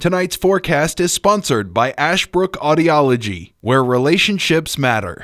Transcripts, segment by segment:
Tonight's forecast is sponsored by Ashbrook Audiology, where relationships matter.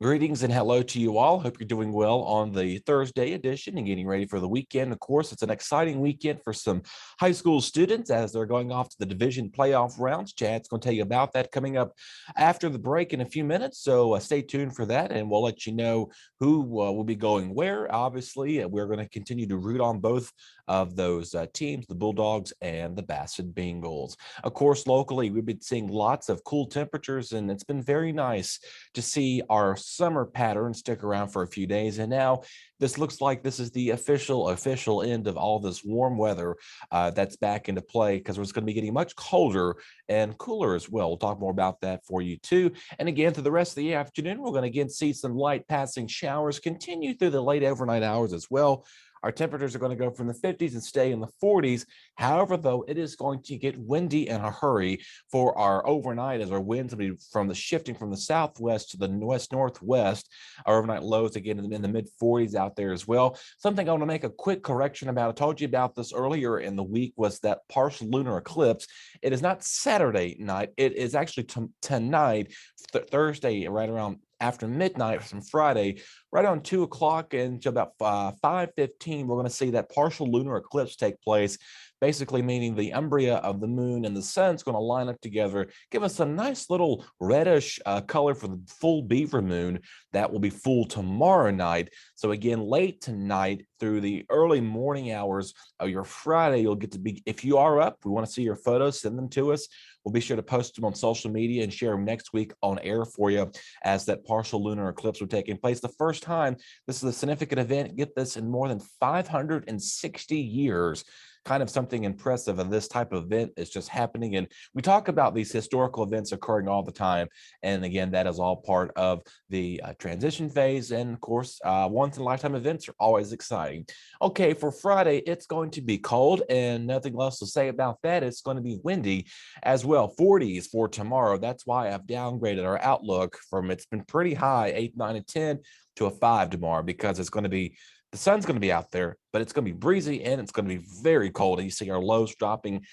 Greetings and hello to you all. Hope you're doing well on the Thursday edition and getting ready for the weekend. Of course, it's an exciting weekend for some high school students as they're going off to the division playoff rounds. Chad's going to tell you about that coming up after the break in a few minutes. So stay tuned for that, and we'll let you know who will be going where. Obviously, we're going to continue to root on both of those teams, the Bulldogs and the Bassett Bengals. Of course, locally, we've been seeing lots of cool temperatures, and it's been very nice to see our summer pattern stick around for a few days. And now this looks like this is the official end of all this warm weather that's back into play, because it's going to be getting much colder and cooler as well. We'll talk more about that for you too. And again, through the rest of the afternoon, we're going to again see some light passing showers continue through the late overnight hours as well. Our temperatures are going to go from the 50s and stay in the 40s. However, though, it is going to get windy in a hurry for our overnight, as our winds will be shifting from the southwest to the west-northwest. Our overnight lows again in the mid-40s out there as well. Something I want to make a quick correction about. I told you about this earlier in the week, was that partial lunar eclipse. It is not Saturday night. It is actually tonight, Thursday, right around after midnight from Friday, right on 2 o'clock until about 5:15, we're going to see that partial lunar eclipse take place, basically meaning the umbria of the moon and the sun's going to line up together, give us a nice little reddish color for the full beaver moon that will be full tomorrow night. So again, late tonight through the early morning hours of your Friday, you'll get to be, if you are up, we want to see your photos, send them to us. We'll be sure to post them on social media and share them next week on air for you, as that partial lunar eclipse will be taking place. The first time, this is a significant event, get this, in more than 560 years. Kind of something impressive, and this type of event is just happening. And we talk about these historical events occurring all the time. And again, that is all part of the transition phase. And of course, once in a lifetime events are always exciting. Okay, for Friday, it's going to be cold, and nothing else to say about that. It's going to be windy as well. 40s for tomorrow. That's why I've downgraded our outlook from, it's been pretty high, 8, 9, and 10 to a 5 tomorrow, because it's going to be, the sun's going to be out there, but it's going to be breezy and it's going to be very cold. And you see our lows dropping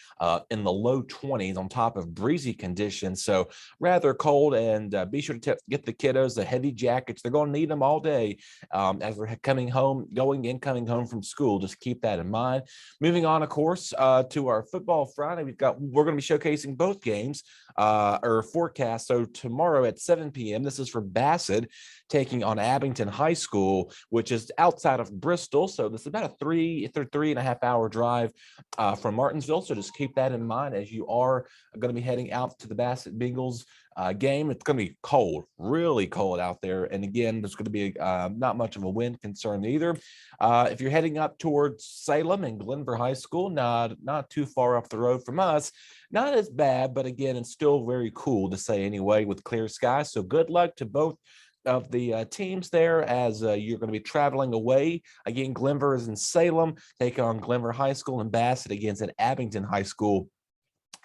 in the low 20s on top of breezy conditions. So rather cold, and be sure to get the kiddos the heavy jackets. They're going to need them all day as they're coming home from school. Just keep that in mind. Moving on, of course, to our football Friday, we're going to be showcasing both games or forecast. So tomorrow at 7 p.m., this is for Bassett taking on Abington High School, which is outside of Bristol. So this is about a 3.5 hour drive from Martinsville. So just keep that in mind as you are going to be heading out to the Bassett Bengals game. It's going to be cold, really cold out there. And again, there's going to be not much of a wind concern either. If you're heading up towards Salem and Glenver High School, not too far up the road from us, not as bad, but again, it's still very cool to say anyway, with clear skies. So good luck to both of the teams there as you're going to be traveling away. Again, Glenver is in Salem, taking on Glenver High School, and Bassett against at Abington High School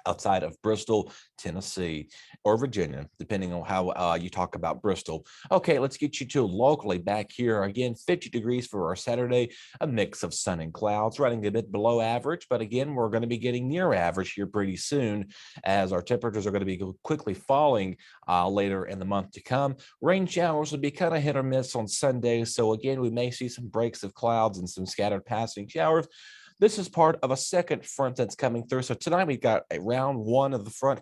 outside of Bristol, Tennessee, or Virginia, depending on how you talk about Bristol. Okay, let's get you to locally back here. Again, 50 degrees for our Saturday, a mix of sun and clouds, running a bit below average. But again, we're going to be getting near average here pretty soon, as our temperatures are going to be quickly falling later in the month to come. Rain showers will be kind of hit or miss on Sunday. So again, we may see some breaks of clouds and some scattered passing showers. This is part of a second front that's coming through. So tonight we've got a round one of the front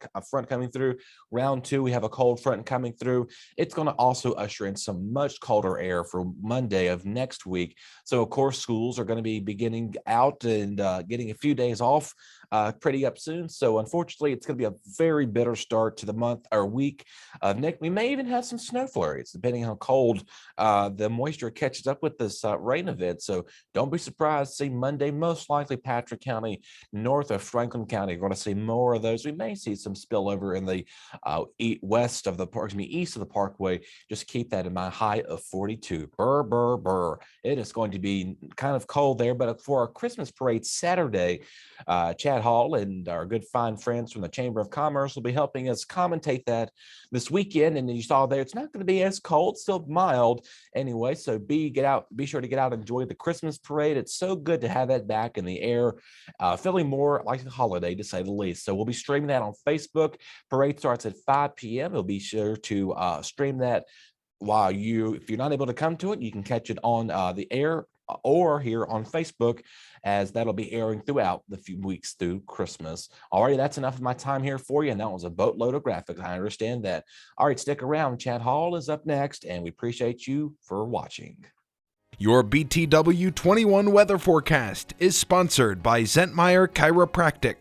coming through. Round two, we have a cold front coming through. It's going to also usher in some much colder air for Monday of next week. So of course, schools are going to be beginning out and getting a few days off pretty up soon. So unfortunately, it's going to be a very bitter start to the month or week of next. We may even have some snow flurries, depending on how cold the moisture catches up with this rain event. So don't be surprised to see Monday, most likely Patrick County, north of Franklin County. We're going to see more of those. We may see some spillover in the east of the Parkway. Just keep that in mind. High of 42. Burr, burr, burr. It is going to be kind of cold there. But for our Christmas parade Saturday, Chad Chad Hall and our good fine friends from the Chamber of Commerce will be helping us commentate that this weekend. And you saw there, it's not going to be as cold, still mild anyway. So be sure to get out and enjoy the Christmas parade. It's so good to have that back in the air, feeling more like a holiday to say the least. So we'll be streaming that on Facebook. Parade starts at 5 p.m. We'll be sure to stream that while if you're not able to come to it, you can catch it on the air or here on Facebook, as that'll be airing throughout the few weeks through Christmas. All right, that's enough of my time here for you. And that was a boatload of graphics. I understand that. All right, stick around. Chad Hall is up next, and we appreciate you for watching. Your BTW21 weather forecast is sponsored by Zentmeyer Chiropractic.